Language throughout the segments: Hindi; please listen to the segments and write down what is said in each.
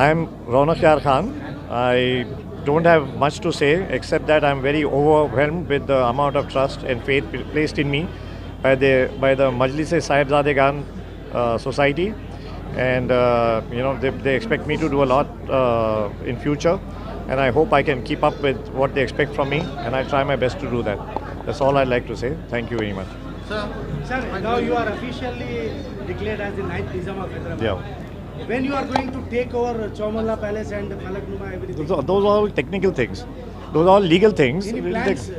I'm Ronak Yar Khan. I don't have much to say except that I'm very overwhelmed with the amount of trust and faith placed in me by the Majlis-e Sahibzadegan Society, and they expect me to do a lot in future, and I hope I can keep up with what they expect from me, and I try my best to do that. That's all I'd like to say. Thank you very much. Sir, now you are officially declared as the 9th Nizam of Hyderabad. Yeah. When you are going to take over Chowmalla Palace and Falaknuma, everything? Those are all technical things. Those are all legal things. Any plans?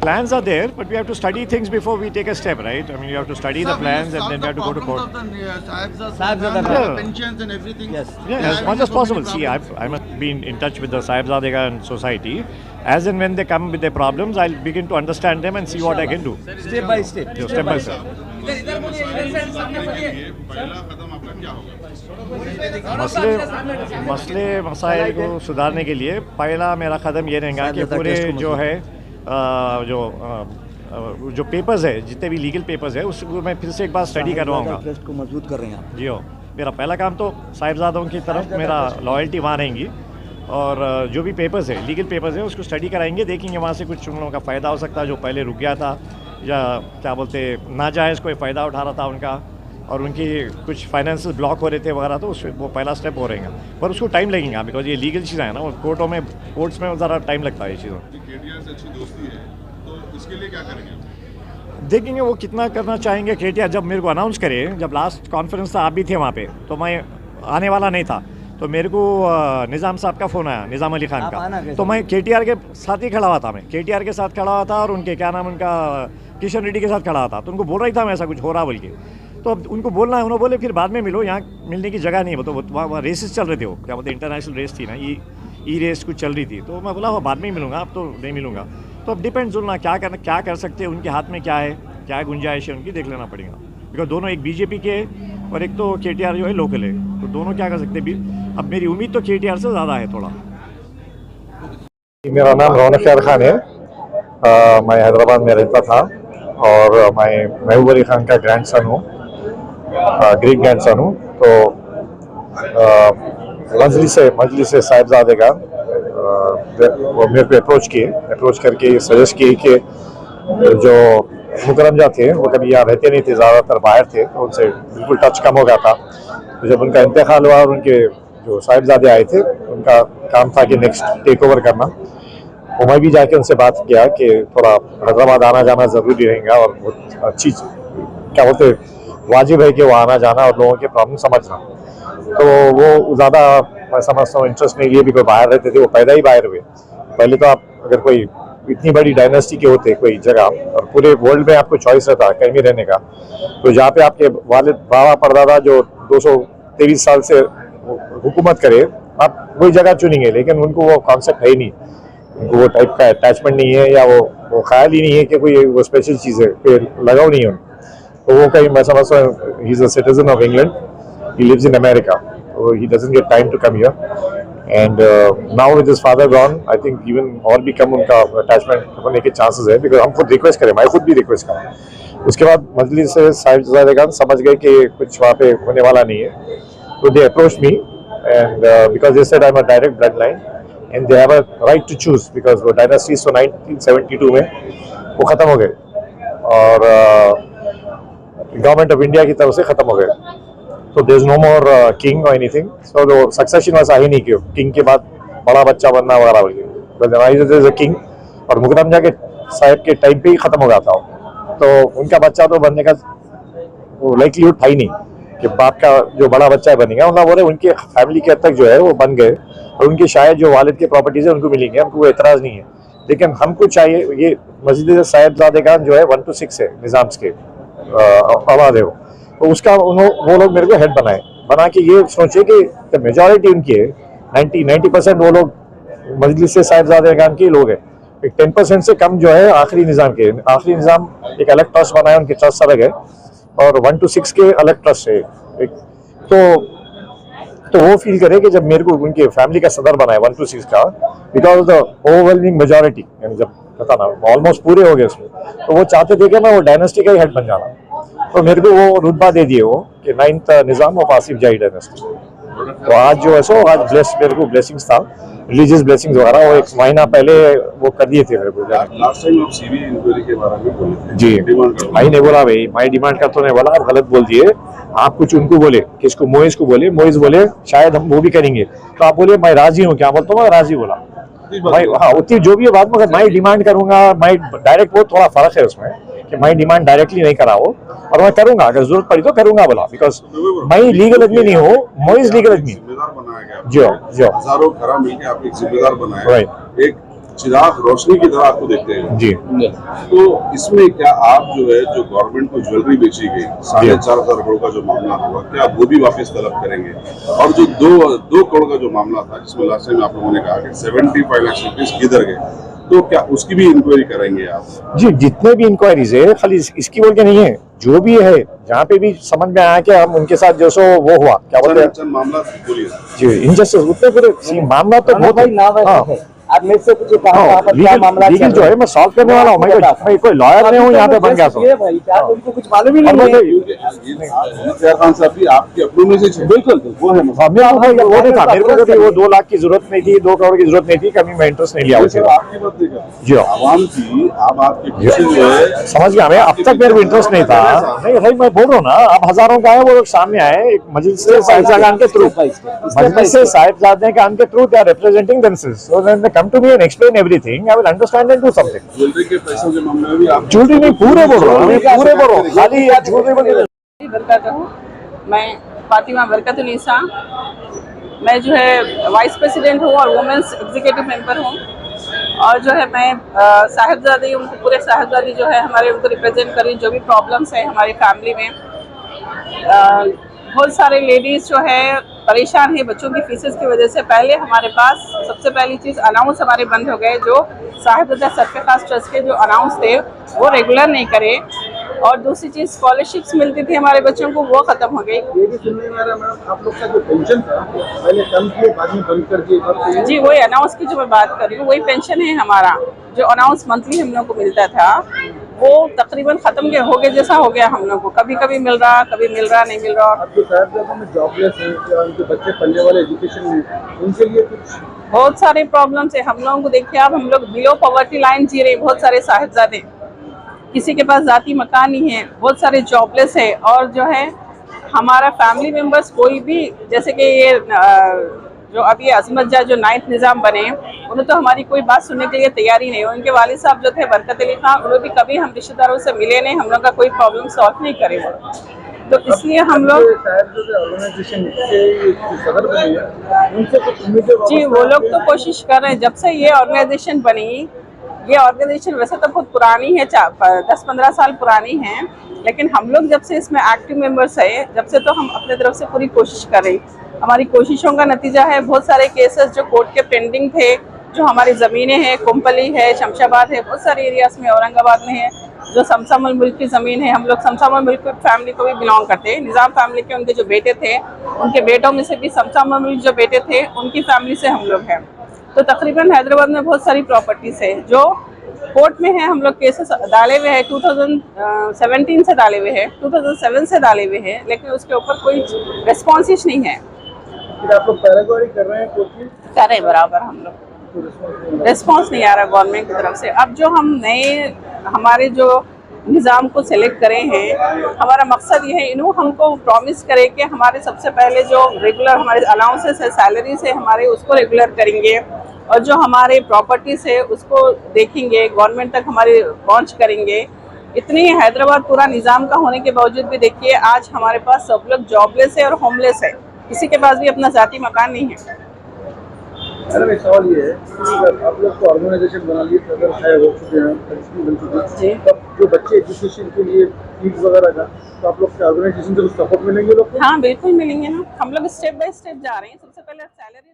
Plans are there, but we have to study things before we take a step, right? I mean, you have to study the plans and then we have to go to court. Sahibzada pensions and everything. Yes, as much as possible. See, I must be in touch with the Sahibzadegan Society. As and when they come with their problems, I'll begin to understand them and see what I can do. Step by step. Yeah, step by step. मसले मसाइल को सुधारने के लिए पहला मेरा कदम ये रहेगा कि पूरे जो है जो पेपर्स है, जितने भी लीगल पेपर्स है, उसको मैं फिर से एक बार स्टडी करवाऊंगा। ट्रस्ट को मजबूत कर रहे हैं आप। जी हो, मेरा पहला काम तो साहिबजादों की तरफ मेरा लॉयल्टी वहाँ रहेंगी, और जो भी पेपर्स है, लीगल पेपर्स है, उसको स्टडी कराएंगे, देखेंगे वहाँ से कुछ उन लोगों का फ़ायदा हो सकता है जो पहले रुक गया था, या क्या बोलते नाजायज़ कोई फ़ायदा उठा रहा था उनका, और उनकी कुछ फाइनेंशियल ब्लॉक हो रहे थे वगैरह, तो उस वो पहला स्टेप हो रहेगा, पर उसको टाइम लगेगा बिकॉज ये लीगल चीज़ें हैं ना, वो कोर्ट्स में ज़रा टाइम लगता है ये चीज़ों। देखेंगे वो कितना करना चाहेंगे। केटीआर जब मेरे को अनाउंस करे, जब लास्ट कॉन्फ्रेंस था आप भी थे वहाँ पे, तो मैं आने वाला नहीं था, तो मेरे को निज़ाम साहब का फ़ोन आया, निज़ाम अली खान का, तो मैं केटीआर के साथ ही खड़ा हुआ था, मैं केटीआर के साथ खड़ा हुआ था, और उनके क्या नाम उनका किशन रेड्डी के साथ खड़ा हुआ था, तो उनको बोल रही था मैं ऐसा कुछ हो रहा बोल के, तो अब उनको बोलना है, उन्होंने बोले फिर बाद में मिलो, यहाँ मिलने की जगह नहीं है, तो वहाँ रेसेस चल रहे थे, वो क्या बोलते इंटरनेशनल रेस थी ना, ई रेस कुछ चल रही थी, तो मैं बोला बाद में ही मिलूँगा, अब तो नहीं मिलूँगा। तो अब डिपेंड्स ना क्या कर सकते हैं, उनके हाथ में क्या है, क्या गुंजाइश है उनकी, देख लेना पड़ेगा, बिकॉज दोनों एक बीजेपी के और एक तो केटीआर जो है लोकल है, तो दोनों क्या कर सकते हैं। अब मेरी उम्मीद तो केटीआर से ज़्यादा है थोड़ा। मेरा नाम रौनक यार खान है, मैं हैदराबाद में रहता था, और मैं महबूब अली खान का ग्रैंडसन हूँ, ग्रेट ग्रैंडसन हूँ। तो मजलिस से साहिबजादेगान वो मेरे को अप्रोच करके सजेस्ट किए कि जो मुकरमजा थे वो कभी यहाँ रहते नहीं थे, ज़्यादातर बाहर थे, तो उनसे बिल्कुल टच कम हो गया था। तो जब उनका इंतकाल हुआ और उनके जो साहिबजादे आए थे, उनका काम था कि नेक्स्ट टेक ओवर करना, तो मैं भी जाके उनसे बात किया कि थोड़ा हैदराबाद आना जाना ज़रूरी रहेगा, और बहुत अच्छी क्या बोलते वाजिब है कि वो आना जाना और लोगों के प्रॉब्लम समझना। तो वो ज़्यादा मैं समझता हूँ इंटरेस्ट नहीं लिए, भी कोई बाहर रहते थे, वो पैदा ही बाहर हुए। पहले तो आप अगर कोई इतनी बड़ी डायनेस्टी के होते कोई जगह, और पूरे वर्ल्ड में आपको चॉइस रहता है कहीं भी रहने का, तो जहाँ पे आपके वालिद बाबा परदादा जो 223 साल से हुकूमत करे, आप वही जगह चुनेंगे, लेकिन उनको वो कॉन्सेप्ट है ही नहीं, उनको वो टाइप का अटैचमेंट नहीं है, या वो ख्याल ही नहीं है कि कोई वो स्पेशल चीज़ है, फिर लगाव नहीं है। तो वो कहीं मैं समझता हूँ he is a citizen of England, he lives in America, so he doesn't get time to come here, and now with his father gone, I think even और भी कम उनका attachment होने के chances है, because हम खुद रिक्वेस्ट करें, मैं खुद भी रिक्वेस्ट करा। उसके बाद मजलिस से साहिबजादेगान समझ गए कि कुछ वहाँ पे होने वाला नहीं है, तो they approached me, and because they said I'm a direct bloodline and they have a right to choose, because वो dynasties तो 1972 में वो ख़त्म हो गए, और गवर्नमेंट ऑफ इंडिया की तरफ से ख़त्म हो गए, तो there is no more king और एनीथिंग, सो द सक्सेशन वैसा ही नहीं कि किंग के बाद बड़ा बच्चा बनना वगैरह बोलिए, किंग और मुकदमजा के साहब के टाइम पे ही ख़त्म हो गया था, तो उनका बच्चा तो बनने का वो लाइकलीहुड था ही नहीं कि बाप का जो बड़ा बच्चा बनेगा, उनका बोले उनके फैमिली के हद तक जो है वो बन गए, और उनके शायद जो वालिद के प्रॉपर्टीज़ है उनको मिलेंगे, हमको वो एतराज़ नहीं है, लेकिन हमको चाहिए ये मस्जिद साहिबजादेगान जो है 1 to 6 है, निज़ाम्स के आबाद है, तो उसका वो लोग मेरे को हेड बना के ये सोचे कि मेजॉरिटी उनकी है, 90% वो लोग मजलिस से साहिबजादेगान के लोग हैं, एक 10% से कम जो है आखिरी निज़ाम के। आखिरी निज़ाम एक अलग ट्रस्ट बनाया, उनके ट्रस्ट अलग है, और 1 to 6 के अलग ट्रस्ट है एक। तो वो फील करे कि जब मेरे को उनके फैमिली का सदर बनाया 1 to 6 का, because of the overwhelming majority, यानी जब पता ना ऑलमोस्ट पूरे हो गए उसमें, तो वो चाहते थे कि मैं वो डायनेस्टी का ही हेड बन जाना, तो मेरे को वो रुतबा दे दिए वो कि 9th निज़ाम ऑफ आसिफ जाही डायनेस्टी। तो आज जो है सो आज मेरे को ब्लेसिंग्स था, रिलीजियस ब्लेसिंग्स वगैरह वो 1 महीना पहले वो कर दिए थे मेरे को। लास्ट टाइम आप सीबीआई इंक्वायरी के बारे में बोले थे जी, डिमांड कर भाई नहीं बोला, भाई मैं डिमांड करता तो नहीं बोला, आप गलत बोल दिए। आप कुछ उनको बोले, किसको, मोइज को बोले, मोइज बोले शायद हम वो भी करेंगे, तो आप बोले मैं राजी हूँ, क्या बोलता हूँ, मैं राजी बोला भाई। हाँ, उतनी जो भी है बात, मगर मैं डिमांड करूंगा, मैं डायरेक्ट, वो थोड़ा फर्क है उसमें कि मैं डिमांड डायरेक्टली नहीं करा वो, और मैं करूंगा अगर जरूरत पड़ी तो करूंगा बोला, बिकॉज मैं लीगल आदमी नहीं हूँ, मोइज लीगल आदमी। जिम्मेदार बनाया गया जो हजारों घरा मिलकर आप एक जिम्मेदार बनाए, राइट, एक चिराग रोशनी की तरह आपको देखते हैं जी। तो इसमें क्या आप जो है जो गवर्नमेंट को ज्वेलरी बेची गई 4.5 करोड़ का जो मामला होगा, क्या वो भी वापस तलब करेंगे? और जो 2 करोड़ का जो मामला था जिसमें लास्ट टाइम आप लोगों ने कहा कि 75 लाख रुपीज किधर गए, तो क्या उसकी भी इंक्वायरी करेंगे आप? जी, जितने भी इंक्वायरीज है, खाली इसकी बोल के नहीं है, जो भी है जहाँ पे भी समझ में आया कि हम उनके साथ जो सो वो हुआ, क्या बोलते हैं, मामला बोलिए जी, इनजस्टिस, उतने पूरे मामला तो बहुत है। आप मेरे से कुछ कहा क्या मामला लीगल जो है मैं सॉल्व करने वाला हूँ, मैं कोई लॉयर नहीं हूँ यहाँ पे बन गया तो। भाई क्या उनको कुछ मालूम ही नहीं है। इफ्तियार खान साहब भी आपके अपनों में से थे। बिल्कुल वो है वो नहीं था, मेरे को कभी वो 2 लाख की जरूरत नहीं थी, 2 करोड़ की जरूरत नहीं थी, कभी मैं इंटरेस्ट नहीं लिया उसे। आपकी बात देखा जी, आवाम की, आप आपके पीछे जो है समझ गया मैं, अब तक मेरे को इंटरेस्ट नहीं था। नहीं भाई, मैं बोल रहा हूँ ना, अब हजारों का है, वो लोग सामने आए एक मजलिस से साहिबजादा के थ्रू, मजलिस से साहिबजादे के के through, they are representing themselves, so when they come to me and explain everything, I will understand and do something. Jewellery के पैसों के मामले में भी आप झूठी नहीं, पूरे बोल रहा हूँ, पूरे बोल रहा हूँ, खाली झूठ नहीं बोल रहा। बरकत हूँ, मैं फातिमा बरकतुन्निसा, मैं जो है वाइस प्रेसिडेंट हूँ और वुमेन्स एग्जीक्यूटिव मेंबर हूँ। और जो है मैं साहिबजादी, उनको पूरे साहिबजादी जो है हमारे, उनको रिप्रेजेंट करी, जो भी प्रॉब्लम्स है हमारी फैमिली में। बहुत सारे लेडीज़ जो है परेशान है बच्चों की फीसेस की वजह से। पहले हमारे पास सबसे पहली चीज़ अनाउंस हमारे बंद हो गए, जो साहिबजादा सरफराज ट्रस्ट के जो अनाउंस थे वो रेगुलर नहीं करे। और दूसरी चीज़ स्कॉलरशिप्स मिलती थी हमारे बच्चों को, वो ख़त्म हो गई। ये भी सुनने में आ रहा है मैडम, आप लोग का जो पेंशन था पहले कम किए, बाद में बंद कर दिए। जी, वही अनाउंस की जो मैं बात कर रही हूँ, वही पेंशन है हमारा, जो अनाउंस मंथली हम लोग को मिलता था, वो तकरीबन ख़त्म हो गया जैसा हो गया हम लोग को। कभी कभी मिल रहा, कभी मिल रहा, नहीं मिल रहा। अब जो साहिबजादों में जॉबलेस हैं या उनके बच्चे पढ़ने वाले एजुकेशन में, उनके लिए कुछ बहुत सारे प्रॉब्लम्स है हम लोगों को। देखिए आप, हम लोग बिलो पॉवर्टी लाइन जी रहे, बहुत सारे साहिबजादे, किसी के पास ज़ाती मकान नहीं है, बहुत सारे जॉबलेस है। और जो है हमारा फैमिली मेम्बर्स कोई भी, जैसे कि ये जो अभी अजमत जा जो 9th निज़ाम बने, उन्हें तो हमारी कोई बात सुनने के लिए तैयारी नहीं है। उनके वालिद साहब जो थे बरकत अली खान, उन्हें भी कभी हम रिश्तेदारों से मिले नहीं, हम लोग का कोई प्रॉब्लम सॉल्व नहीं करे वो। तो इसलिए हम लोग ऑर्गेनाइजेशन के सदर बने हैं, उनसे कुछ उम्मीदें। जी, वो लोग तो कोशिश कर रहे हैं। जब से ये ऑर्गेनाइजेशन बनी, ये ऑर्गेनाइजेशन वैसे तो बहुत पुरानी है, 10-15 साल पुरानी है, लेकिन हम लोग जब से इसमें एक्टिव मेंबर्स है, जब से तो हम अपने तरफ से पूरी कोशिश कर रहे हैं। हमारी कोशिशों का नतीजा है बहुत सारे केसेस जो कोर्ट के पेंडिंग थे, जो हमारी ज़मीनें हैं, कुंपली है, शमशाबाद है, बहुत सारे एरियाज़ में, औरंगाबाद में है, जो समसामुल मुल्क की ज़मीन है। हम लोग समसामुल मुल्क फैमिली को भी बिलोंग करते हैं, निज़ाम फैमिली के उनके जो बेटे थे, उनके बेटों में से भी समसामुल मुल्क जो बेटे थे, उनकी फैमिली से हम लोग हैं। तो तकरीबन हैदराबाद में बहुत सारी प्रॉपर्टीज़ है जो कोर्ट में है। हम लोग केसेस डाले हुए हैं, 2017 से डाले हुए हैं, 2007 से डाले हुए हैं, लेकिन उसके ऊपर कोई रिस्पॉन्स नहीं है। आप लोग पैराग्वारी कर रहे हैं क्योंकि कर रहे बराबर, हम लोग रिस्पॉन्स नहीं आ रहा गवर्नमेंट की तरफ से। अब जो हम नए हमारे जो निज़ाम को सिलेक्ट करे हैं, हमारा मकसद ये है, इन्हों हमको प्रॉमिस करे कि हमारे सबसे पहले जो रेगुलर हमारे अलाउंसेस है, सैलरी से हमारे, उसको रेगुलर करेंगे, और जो हमारे प्रॉपर्टीज़ है उसको देखेंगे, गवर्नमेंट तक हमारे पहुंच करेंगे। इतनी हैदराबाद पूरा निज़ाम का होने के बावजूद भी देखिए आज हमारे पास सब लोग जॉबलेस है और होमलेस है, किसी के पास भी अपना ज़ाती मकान नहीं है। मैडम एक सवाल ये है कि आप लोग तो ऑर्गेनाइजेशन बना लिए, सदर है हो चुके हैं, प्रिंसिपल बन चुके हैं, जी। तब जो बच्चे एजुकेशन के लिए फीस वगैरह का, तो आप लोग के ऑर्गेनाइजेशन से कुछ सपोर्ट मिलेंगे लोग को? हाँ बिल्कुल मिलेंगे ना, हम लोग स्टेप बाय स्टेप जा रहे हैं। सबसे पहले सैलरी